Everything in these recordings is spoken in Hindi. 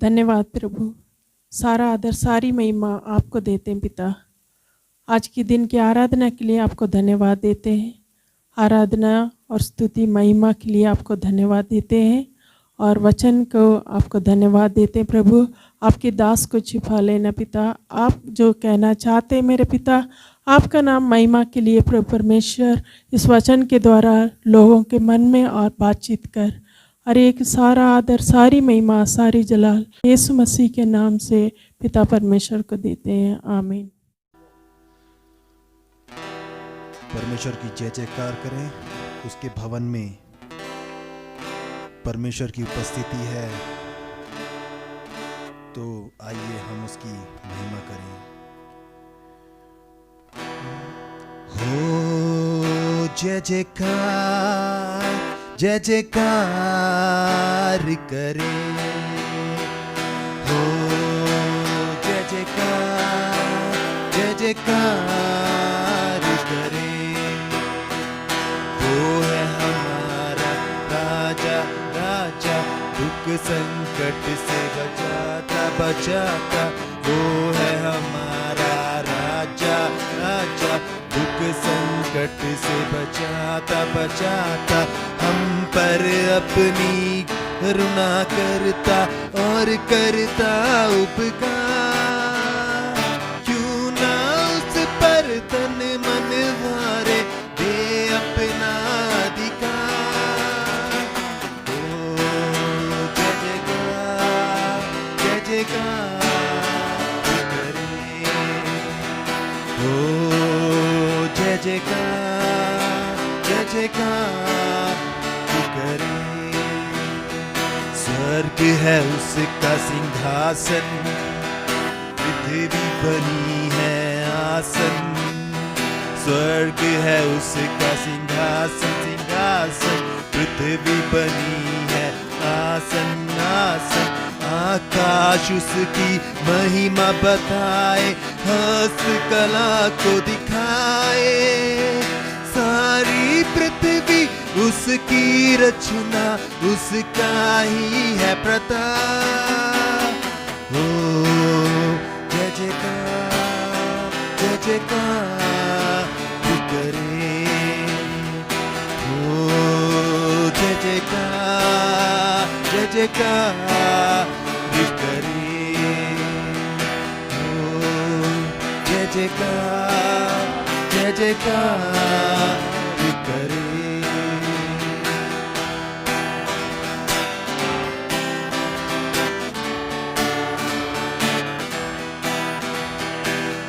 धन्यवाद प्रभु। सारा आदर सारी महिमा आपको देते हैं पिता। आज के दिन की आराधना के लिए आपको धन्यवाद देते हैं। आराधना और स्तुति महिमा के लिए आपको धन्यवाद देते हैं और वचन को आपको धन्यवाद देते हैं प्रभु। आपके दास को छिपा लेना पिता। आप जो कहना चाहते हैं मेरे पिता, आपका नाम महिमा के लिए प्रभु परमेश्वर इस वचन के द्वारा लोगों के मन में और बातचीत कर। और एक सारा आदर सारी महिमा सारी जलाल यीशु मसीह के नाम से पिता परमेश्वर को देते हैं, आमीन। परमेश्वर की जय जयकार करें। उसके भवन में परमेश्वर की उपस्थिति है, तो आइए हम उसकी महिमा करें। हो जय जयकार जय जयकार करें, हो जय जयकार जय जयकार करें। वो है हमारा राजा राजा, दुख संकट से बचाता बचाता। वो है हमारा राजा राजा, दुख संकट से बचाता बचाता। हम पर अपनी करुणा करता और करता उपकार। क्यों ना उस पर तन मन वारे, दे अपना अधिकार। ओ जय जयकार जय जयकार करें, ओ जय जयकार जय जयकार करें। स्वर्ग है उसका सिंहासन, पृथ्वी बनी है आसन। स्वर्ग है उसका सिंहासन सिंहासन, पृथ्वी बनी है आसन आसन। आकाश उसकी महिमा बताए, हस्त कला को दिखाए। सारी पृथ्वी उसकी रचना, उसका ही है प्रताप। ओ जय जयकार जय जयकार करें, ओ जय जयकार जय जयकार करें, ओ जय जयकार जय जयकार करें।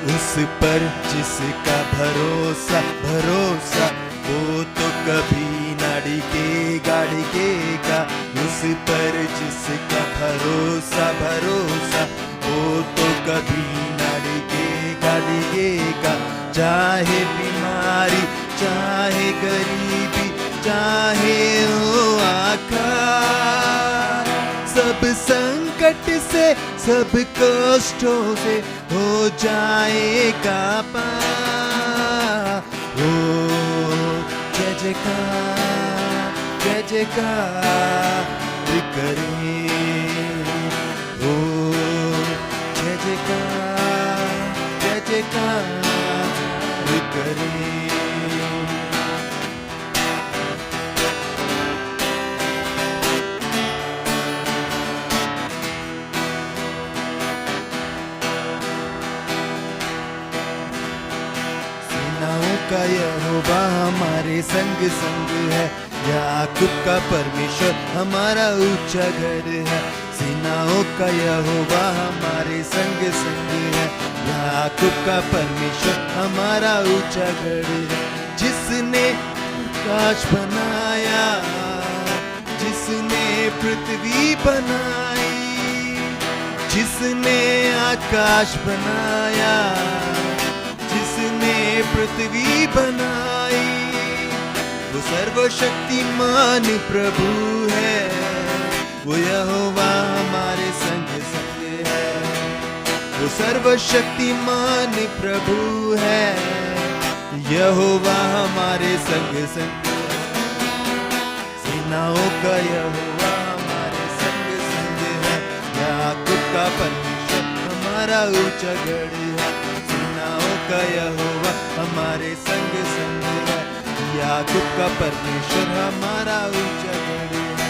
उस पर जिसका भरोसा भरोसा, वो तो कभी ना डिगेगा डिगेगा। उस पर जिसका भरोसा भरोसा, वो तो कभी ना डिगेगा डिगेगा। चाहे बीमारी चाहे गरीबी चाहे हो आकार, सब संकट से सब कष्टों से हो जाएगा पार। ओ जय जयकार जय जयकार करें, ओ जय जयकार जय जयकार करें। का यहोवा हमारे संग संग है, याकूब का परमेश्वर हमारा ऊंचा घर है। सेनाओं का यहोवा हमारे संग संग है, याकूब का परमेश्वर हमारा ऊंचा घर है। जिसने आकाश बनाया, जिसने पृथ्वी बनाई, जिसने आकाश बनाया, जिसने पृथ्वी बनाई। वो सर्वशक्तिमान प्रभु है, वो यहोवा हमारे संग संग है। वो सर्वशक्तिमान प्रभु है, यहोवा हमारे संग संग है। सेनाओं का यहोवा हमारे संग संग है, याकूब का परमेश्वर हमारा ऊंचा गढ़ है, सेनाओं का यहोवा हमारे संग संग है, याकूब का परमेश्वर हमारा ऊंचा गढ़ है।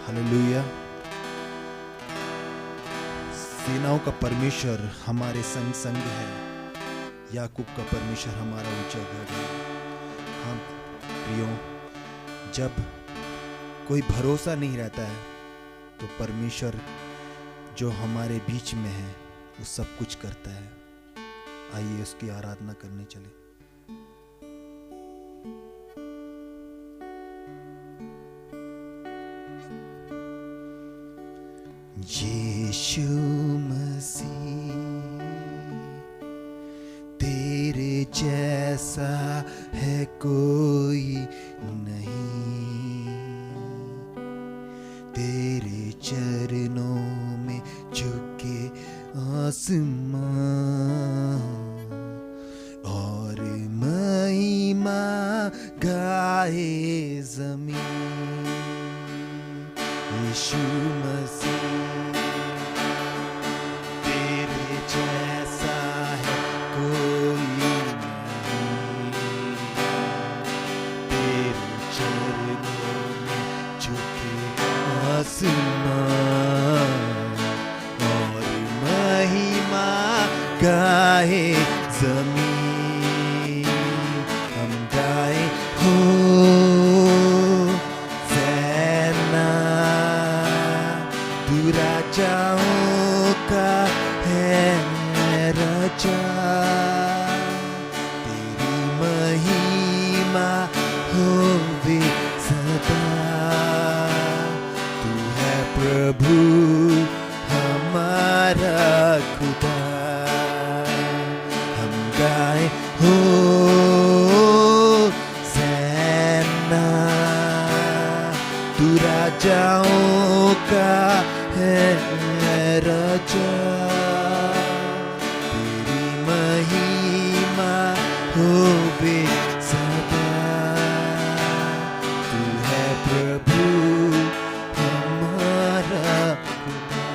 हालेलुया। सेनाओं का परमेश्वर हमारे संग संग है, याकूब का परमेश्वर हमारा ऊंचा गढ़ है। हाँ प्रियो, जब कोई भरोसा नहीं रहता है तो परमेश्वर जो हमारे बीच में है वो सब कुछ करता है। आइए उसकी आराधना करने चले। यीशु मसीह तेरे जैसा है कोई नहीं, तेरे चरणों में झुके आसमां और महिमा गाए जमीन। यीशु मसीह तेरे जैसा है कोई नहीं, तेरे चरणों में झुके आसमां और महिमा गाए जमीन। हम गाए हो सेना, तू राजाओं का है राजा, तेरी महिमा होवे सदा। तू है प्रभु हमारा खुदा। हम गाए हो सेना, तू राजाओं का है राजा, तेरी महिमा होवे सदा। तू है प्रभु हमारा खुदा।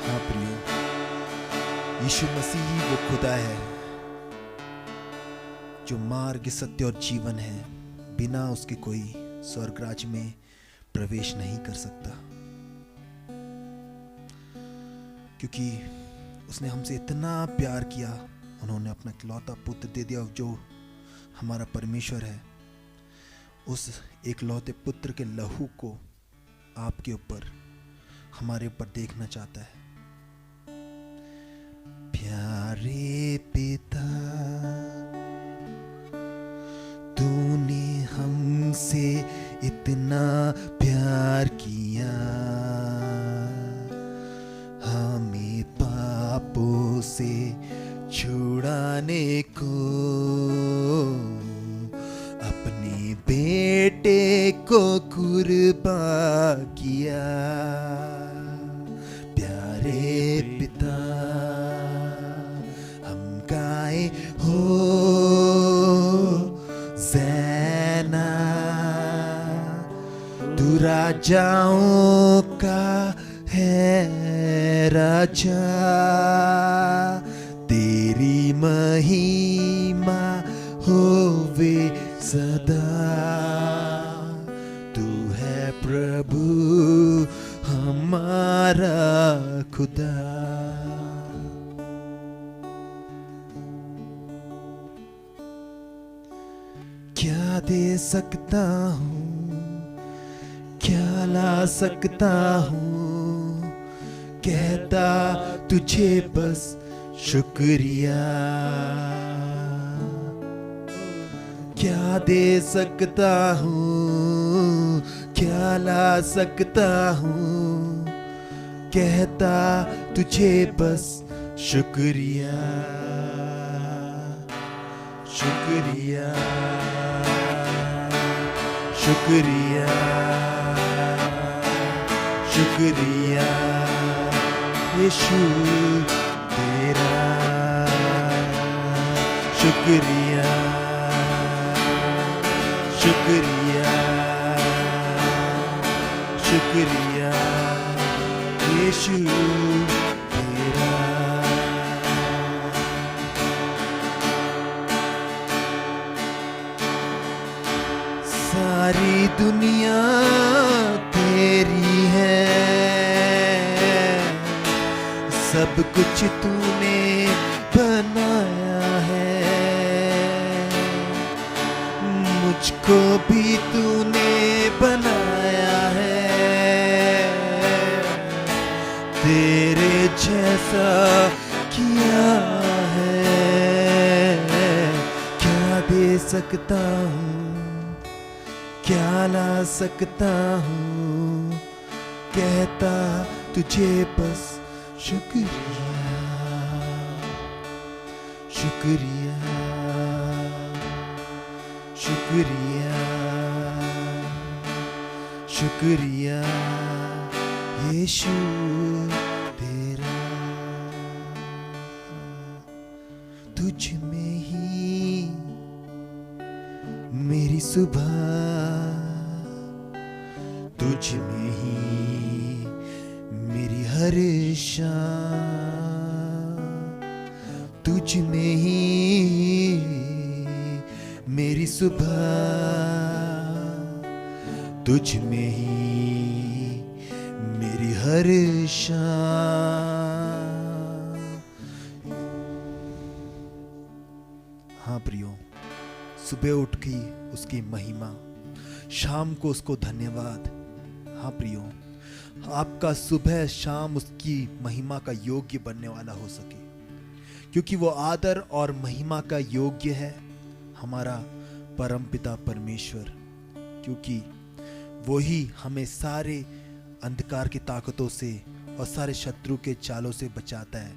हाँ प्रियो, यीशु मसीह वो खुदा है जो मार्ग, सत्य और जीवन है। बिना उसके कोई स्वर्ग राज्य में प्रवेश नहीं कर सकता, क्योंकि उसने हमसे इतना प्यार किया, उन्होंने अपना इकलौता पुत्र दे दिया जो हमारा परमेश्वर है। उस एकलौते पुत्र के लहू को आपके ऊपर, हमारे ऊपर देखना चाहता है। प्यारे पिता, तूने हमसे इतना प्यार किया, हमें पापों से छुड़ाने को अपने बेटे को कुर्बान किया। प्यारे पिता, हम गाए हो सेना, तू राजाओं का है राजा, तेरी महिमा होवे सदा। तू है प्रभु हमारा खुदा। क्या दे सकता हूँ, क्या ला सकता हूँ, कहता तुझे बस शुक्रिया। क्या दे सकता हूँ, क्या ला सकता हूँ, कहता तुझे बस शुक्रिया। शुक्रिया शुक्रिया शुक्रिया यीशु तेरा। शुक्रिया शुक्रिया शुक्रिया यीशु तेरा। सारी दुनिया तेरी है, सब कुछ तूने बनाया है, मुझको भी तूने बनाया है, तेरे जैसा किया है। क्या दे सकता हूँ, क्या ला सकता हूँ, कहता तुझे बस शुक्रिया शुक्रिया शुक्रिया शुक्रिया यीशु तेरा। तुझ में ही मेरी सुबह, तुझ में ही मेरी हर शाम, तुझ में ही मेरी सुबह, तुझ में ही मेरी हर शाम। हाँ प्रियो, सुबह उठ के उसकी महिमा, शाम को उसको धन्यवाद। हाँ प्रियो, आपका सुबह शाम उसकी महिमा का योग्य बनने वाला हो सके, क्योंकि वो आदर और महिमा का योग्य है हमारा परमपिता परमेश्वर, क्योंकि वो ही हमें सारे अंधकार की ताकतों से और सारे शत्रु के चालों से बचाता है,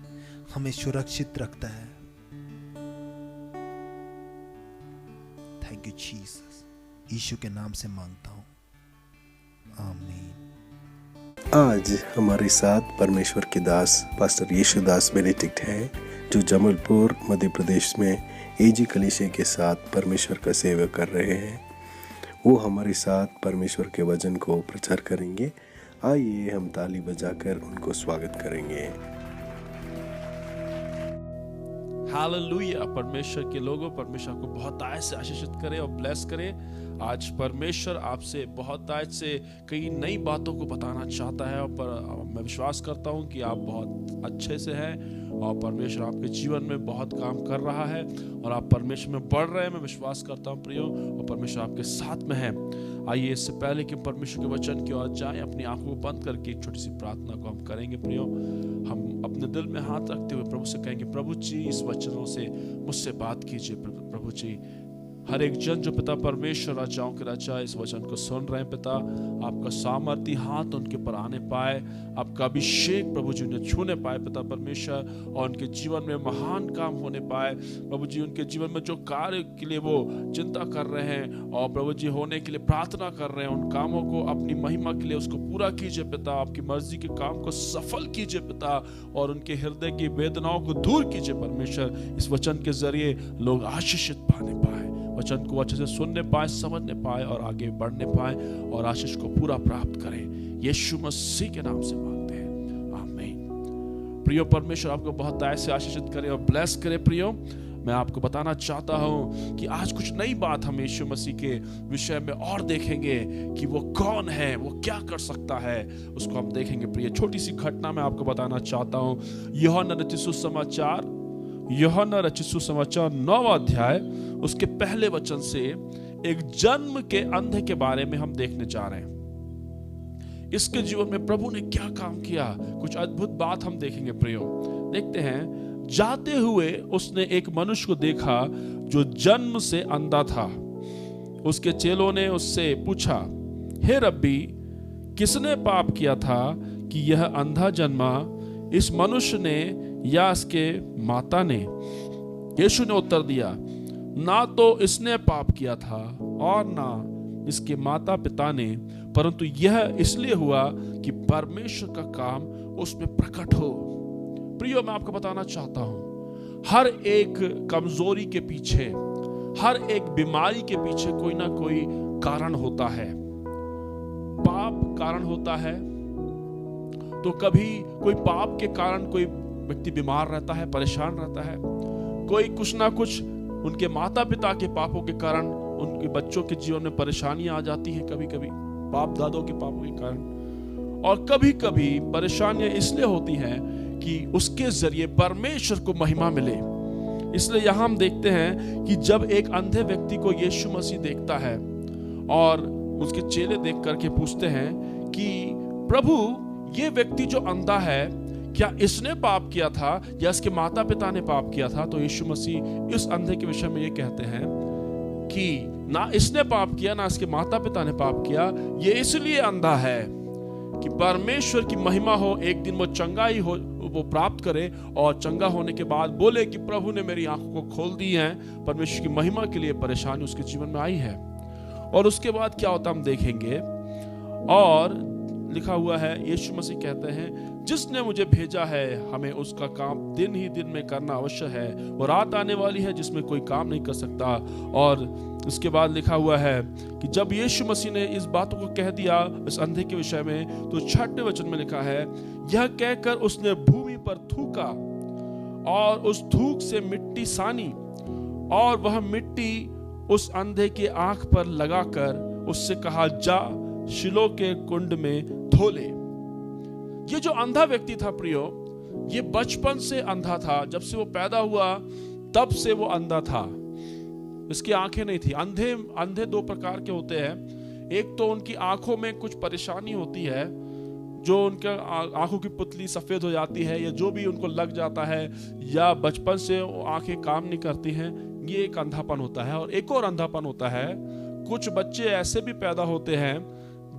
हमें सुरक्षित रखता है। थैंक यू जीसस, यीशु के नाम से मांगता हूँ, आमीन। आज हमारे साथ परमेश्वर के दास पास्टर यीशुदास बेनेडिक्ट हैं, जो जबलपुर मध्य प्रदेश में एजी कलीसिया के साथ परमेश्वर का सेवा कर रहे हैं। वो हमारे साथ परमेश्वर के वचन को प्रचार करेंगे। आइए हम ताली बजाकर उनको स्वागत करेंगे। हालेलुया। परमेश्वर के लोगों, परमेश्वर को बहुत आयत से आशीषित करे और ब्लेस करे। आज परमेश्वर आपसे बहुत आयत से कई नई बातों को बताना चाहता है, और मैं विश्वास करता हूं कि आप बहुत अच्छे से हैं और परमेश्वर आपके जीवन में बहुत काम कर रहा है और आप परमेश्वर में बढ़ रहे हैं। मैं विश्वास करता हूं प्रियो, और परमेश्वर आपके साथ में है। आइए इससे पहले कि परमेश्वर के वचन की ओर जाएं, अपनी आंखों को बंद करके एक छोटी सी प्रार्थना को हम करेंगे प्रियो। हम अपने दिल में हाथ रखते हुए प्रभु से कहेंगे, प्रभु जी इस वचनों से मुझसे बात कीजिए। प्रभु जी, हर एक जन जो पिता परमेश्वर राजाओं के राजा इस वचन को सुन रहे हैं, पिता आपका सामर्थी हाथ उनके पर आने पाए, आपका अभिषेक प्रभु जी उन्हें छूने पाए पिता परमेश्वर, और उनके जीवन में महान काम होने पाए। प्रभु जी उनके जीवन में जो कार्य के लिए वो चिंता कर रहे हैं और प्रभु जी होने के लिए प्रार्थना कर रहे हैं, उन कामों को अपनी महिमा के लिए उसको पूरा कीजिए पिता। आपकी मर्जी के काम को सफल कीजिए पिता, और उनके हृदय की वेदनाओं को दूर कीजिए परमेश्वर। इस वचन के जरिए लोग आशीषित पाने पाए, वचन को अच्छे से सुनने पाए, समझने पाए और आगे बढ़ने पाए और आशीष को पूरा प्राप्त करें। यीशु मसीह के नाम से मांगते हैं, आमीन। प्रियो, परमेश्वर आपको बहुत ऐसे आशीषित करे और ब्लेस करे। प्रियो, मैं आपको बताना चाहता हूं कि आज कुछ नई बात हम यीशु मसीह के विषय में और देखेंगे कि वो कौन है, वो क्या कर सकता है, उसको हम देखेंगे। प्रिय, छोटी सी घटना मैं आपको बताना चाहता हूं। यूहन्ना रचित सुसमाचार 9वां अध्याय उसके पहले वचन से एक जन्म के अंधे के बारे में हम देखने जा रहे हैं। इसके जीवन में प्रभु ने क्या काम किया, कुछ अद्भुत बात हम देखेंगे। प्रियो, देखते हैं। जाते हुए उसने एक मनुष्य को देखा जो जन्म से अंधा था। उसके चेलों ने उससे पूछा, हे रब्बी, किसने पाप किया था कि यह अंधा जन्मा, इस मनुष्य ने या इसके माता ने? यीशु ने उत्तर दिया, ना तो इसने पाप किया था और ना इसके माता पिता ने, परंतु यह इसलिए हुआ कि परमेश्वर का काम उसमें प्रकट हो। प्रियो, मैं आपको बताना चाहता हूं, हर एक कमजोरी के पीछे, हर एक बीमारी के पीछे कोई ना कोई कारण होता है। पाप कारण होता है, तो कभी कोई पाप के कारण कोई व्यक्ति बीमार रहता है, परेशान रहता है। कोई कुछ ना कुछ उनके माता पिता के पापों के कारण उनके बच्चों के जीवन में परेशानियां आ जाती हैं, कभी कभी बाप दादों के पापों के कारण। और कभी कभी परेशानियां इसलिए होती हैं कि उसके जरिए परमेश्वर को महिमा मिले। इसलिए यहां हम देखते हैं कि जब एक अंधे व्यक्ति को यीशु मसीह देखता है और उसके चेले देख करके पूछते हैं कि प्रभु, ये व्यक्ति जो अंधा है, क्या इसने पाप किया था या इसके माता पिता ने पाप किया था? तो यीशु मसीह इस अंधे के विषय में ये कहते हैं कि ना इसने पाप किया, ना इसके माता पिता ने पाप किया। ये इसलिए अंधा है कि परमेश्वर की महिमा हो, एक दिन वो चंगाई हो, वो प्राप्त करे और चंगा होने के बाद बोले कि प्रभु ने मेरी आंखों को खोल दी है। परमेश्वर की महिमा के लिए परेशानी उसके जीवन में आई है। और उसके बाद क्या होता हम देखेंगे। और लिखा हुआ है, यीशु मसीह कहते हैं, जिसने मुझे भेजा है हमें उसका काम दिन ही दिन में करना अवश्य है। और रात आने वाली है जिसमें कोई काम नहीं कर सकता। और उसके बाद लिखा हुआ है कि जब यीशु मसीह ने इस बातों को कह दिया इस अंधे के विषय में, तो 6वें वचन में लिखा है, यह कहकर उसने भूमि पर थूका और उस थूक से मिट्टी सानी और वह मिट्टी उस अंधे के आंख पर लगाकर उससे कहा, जा शिलो के कुंड में धो ले। ये जो अंधा व्यक्ति था प्रियो, ये बचपन से अंधा था। जब से वो पैदा हुआ तब से वो अंधा था। इसकी आंखें नहीं थी। अंधे दो प्रकार के होते हैं। एक तो उनकी आंखों में कुछ परेशानी होती है, जो उनके आंखों की पुतली सफेद हो जाती है, या जो भी उनको लग जाता है, या बचपन से आंखें काम नहीं करती हैं, ये एक अंधापन होता है। और एक और अंधापन होता है, कुछ बच्चे ऐसे भी पैदा होते हैं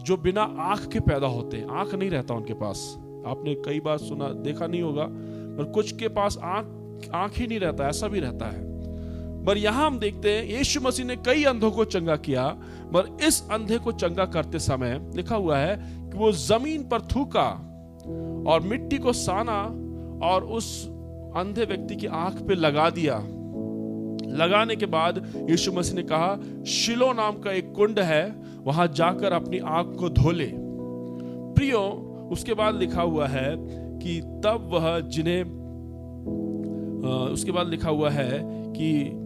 जो बिना आंख के पैदा होते हैं, आंख नहीं रहता उनके पास। आपने कई बार सुना, देखा नहीं होगा, पर कुछ के पास आंख ही नहीं रहता, ऐसा भी रहता है। पर यहां हम देखते हैं यीशु मसीह ने कई अंधों को चंगा किया, पर इस अंधे को चंगा करते समय लिखा हुआ है कि वो जमीन पर थूका और मिट्टी को साना और उस अंधे व्यक्ति की आंख पे लगा दिया। लगाने के बाद यीशु मसीह ने कहा, शिलो नाम का एक कुंड है, वहां जाकर अपनी आंख को धो ले। प्रियो, उसके बाद लिखा हुआ है कि तब वह उसके बाद लिखा हुआ है कि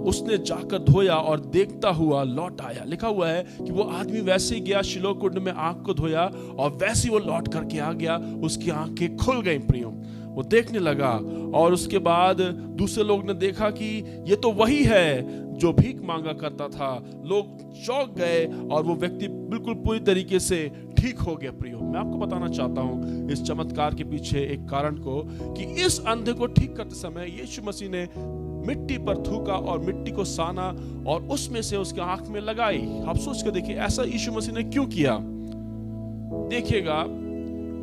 उसने जाकर धोया और देखता हुआ लौट आया। लिखा हुआ है कि वो आदमी वैसे ही गया, शिलो कुंड में आंख को धोया और वैसे ही वो लौट करके आ गया। उसकी आंखें खुल गई प्रियो, वो देखने लगा। और उसके बाद दूसरे लोग ने देखा कि ये तो वही है जो भीख मांगा करता था। लोग चौंक गए और वो व्यक्ति बिल्कुल पूरी तरीके से ठीक हो गया। प्रियो, मैं आपको बताना चाहता हूं इस चमत्कार के पीछे एक कारण को, कि इस अंधे को ठीक करते समय यीशु मसीह ने मिट्टी पर थूका और मिट्टी को साना और उसमें से उसके आंख में लगाई। आप सोच कर देखिए, ऐसा यीशु मसीह ने क्यों किया? देखिएगा,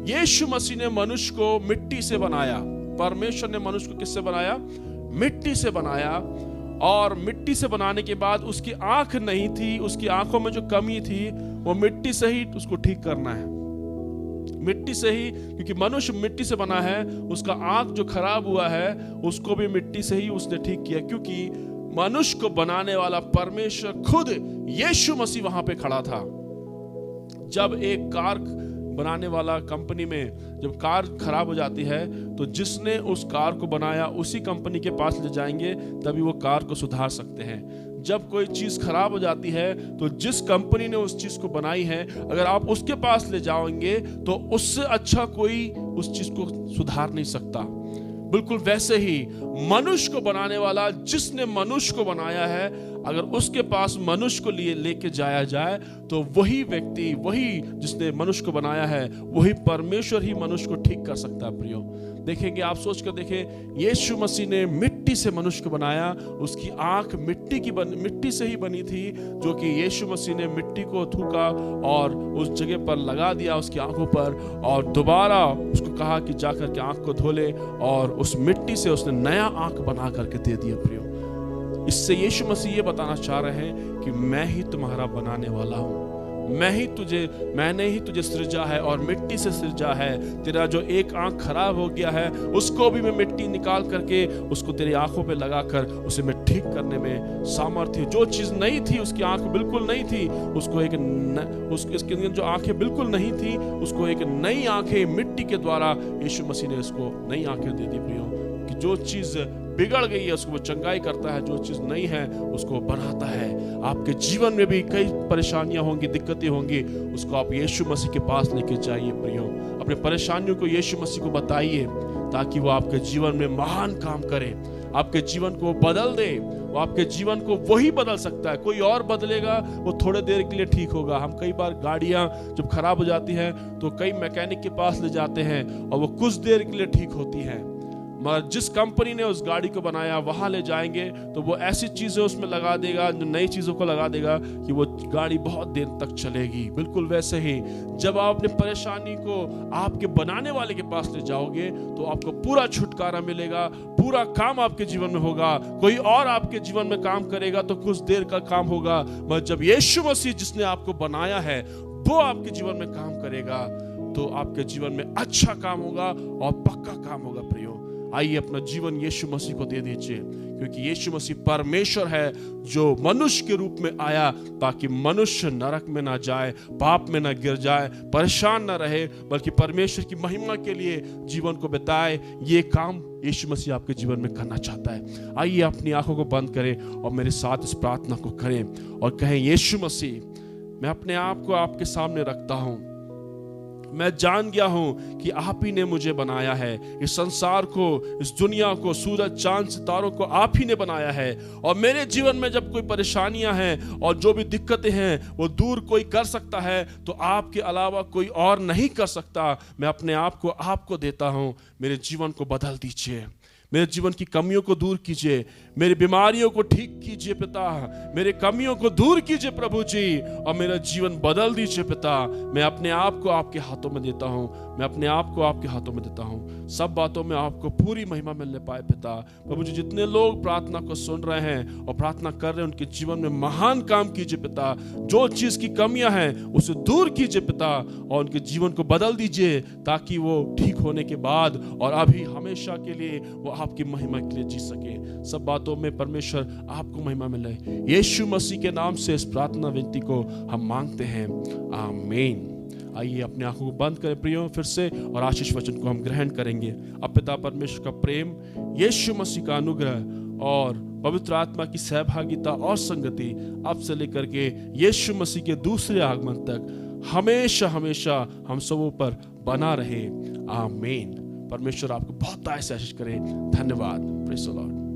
यीशु मसीह ने मनुष्य को मिट्टी से बनाया। परमेश्वर ने मनुष्य को किससे बनाया? मिट्टी से बनाया। और मिट्टी से बनाने के बाद उसकी आंख नहीं थी, उसकी आंखों में जो कमी थी वो मिट्टी से ही उसको ठीक करना है। मिट्टी से ही, क्योंकि मनुष्य मिट्टी से बना है, उसका आंख जो खराब हुआ है उसको भी मिट्टी से ही उसने ठीक किया। क्योंकि मनुष्य को बनाने वाला परमेश्वर खुद यीशु मसीह वहां पे खड़ा था। जब एक कार बनाने वाला कंपनी में जब कार खराब हो जाती है, तो जिसने उस कार को बनाया उसी कंपनी के पास ले जाएंगे, तभी वो कार को सुधार सकते हैं। जब कोई चीज खराब हो जाती है, तो जिस कंपनी ने उस चीज को बनाई है, अगर आप उसके पास ले जाओगे तो उससे अच्छा कोई उस चीज को सुधार नहीं सकता। बिल्कुल वैसे ही मनुष्य को बनाने वाला, जिसने मनुष्य को बनाया है, अगर उसके पास मनुष्य को लेके जाया जाए, तो वही व्यक्ति, वही जिसने मनुष्य को बनाया है, वही परमेश्वर ही मनुष्य को ठीक कर सकता है। प्रियो, देखेंगे, आप सोच कर देखें, यीशु मसीह ने मिट्टी से मनुष्य को बनाया। उसकी आंख मिट्टी से ही बनी थी, जो कि यीशु मसीह ने मिट्टी को थूका और उस जगह पर लगा दिया उसकी आंखों पर, और दोबारा उसको कहा कि जाकर के आंख को धो ले, और उस मिट्टी से उसने नया आंख बना करके दे दिया। प्रियो, इससे यीशु मसीह ये बताना चाह रहे हैं कि मैं ही तुम्हारा बनाने वाला हूं, मैंने ही तुझे सृजा है और मिट्टी से सृजा है। तेरा जो एक आंख खराब हो गया है उसको भी मैं मिट्टी निकाल करके उसको तेरी आंखों पे लगाकर उसे मैं ठीक करने में सामर्थ्य। जो चीज नहीं थी, उसकी आंख बिल्कुल नहीं थी, उसको इसके अंदर जो आंखें बिल्कुल नहीं थी, उसको एक नई आंखें मिट्टी के द्वारा यीशु मसीह ने उसको नई आंखें दे दी प्रियो। कि जो चीज बिगड़ गई है उसको वो चंगाई करता है, जो चीज नहीं है उसको बनाता है। आपके जीवन में भी कई परेशानियां होंगी, दिक्कतें होंगी, उसको आप यीशु मसीह के पास लेके जाइए प्रियो। अपने परेशानियों को यीशु मसीह को बताइए ताकि वो आपके जीवन में महान काम करे, आपके जीवन को बदल दे। वो आपके जीवन को वही बदल सकता है, कोई और बदलेगा वो थोड़े देर के लिए ठीक होगा। हम कई बार गाड़ियां जब खराब हो जाती हैं तो कई मैकेनिक के पास ले जाते हैं और वो कुछ देर के लिए ठीक होती हैं, मगर जिस कंपनी ने उस गाड़ी को बनाया वहां ले जाएंगे तो वो ऐसी चीजें उसमें लगा देगा, जो नई चीजों को लगा देगा कि वो गाड़ी बहुत देर तक चलेगी। बिल्कुल वैसे ही जब आप अपनी परेशानी को आपके बनाने वाले के पास ले जाओगे तो आपको पूरा छुटकारा मिलेगा, पूरा काम आपके जीवन में होगा। कोई और आपके जीवन में काम करेगा तो कुछ देर का काम होगा, मगर जब यीशु मसीह जिसने आपको बनाया है वो आपके जीवन में काम करेगा तो आपके जीवन में अच्छा काम होगा और पक्का काम होगा प्रियो। आइए अपना जीवन यीशु मसीह को दे दीजिए, क्योंकि यीशु मसीह परमेश्वर है जो मनुष्य के रूप में आया ताकि मनुष्य नरक में ना जाए, पाप में ना गिर जाए, परेशान ना रहे, बल्कि परमेश्वर की महिमा के लिए जीवन को बिताए। ये काम यीशु मसीह आपके जीवन में करना चाहता है। आइए अपनी आंखों को बंद करें और मेरे साथ इस प्रार्थना को करें और कहें, यीशु मसीह मैं अपने आप को आपके सामने रखता हूं। मैं जान गया हूं कि आप ही ने मुझे बनाया है, इस संसार को, इस दुनिया को, सूरज चांद सितारों को आप ही ने बनाया है। और मेरे जीवन में जब कोई परेशानियां हैं और जो भी दिक्कतें हैं वो दूर कोई कर सकता है तो आपके अलावा कोई और नहीं कर सकता। मैं अपने आप को आपको देता हूं, मेरे जीवन को बदल दीजिए, मेरे जीवन की कमियों को दूर कीजिए, मेरी बीमारियों को ठीक कीजिए पिता, मेरे कमियों को दूर कीजिए प्रभु जी, और मेरा जीवन बदल दीजिए पिता। मैं अपने आप को आपके हाथों में देता हूँ, मैं अपने आप को आपके हाथों में देता हूँ। सब बातों में आपको पूरी महिमा मिलने पाए पिता। प्रभु जी जितने लोग प्रार्थना को सुन रहे हैं और प्रार्थना कर रहे हैं उनके जीवन में महान काम कीजिए पिता। जो चीज़ की कमियां हैं उसे दूर कीजिए पिता और उनके जीवन को बदल दीजिए ताकि वो ठीक होने के बाद और अभी हमेशा के लिए वो आपकी महिमा के लिए जी सके। सब बातों में परमेश्वर आपको महिमा मिले। यीशु मसीह के नाम से इस प्रार्थना विनती को हम मांगते हैं, आमीन। आइए अपने आंखों को बंद करें प्रियो फिर से और आशीष वचन को हम ग्रहण करेंगे। अब पिता परमेश्वर का प्रेम, यीशु मसीह का अनुग्रह और पवित्र आत्मा की सहभागिता और संगति अब से लेकर के यीशु मसीह के दूसरे आगमन तक हमेशा हमेशा हम सबों पर बना रहे, आमीन। परमेश्वर आपको बहुत आशीष करे। धन्यवाद। Praise the Lord.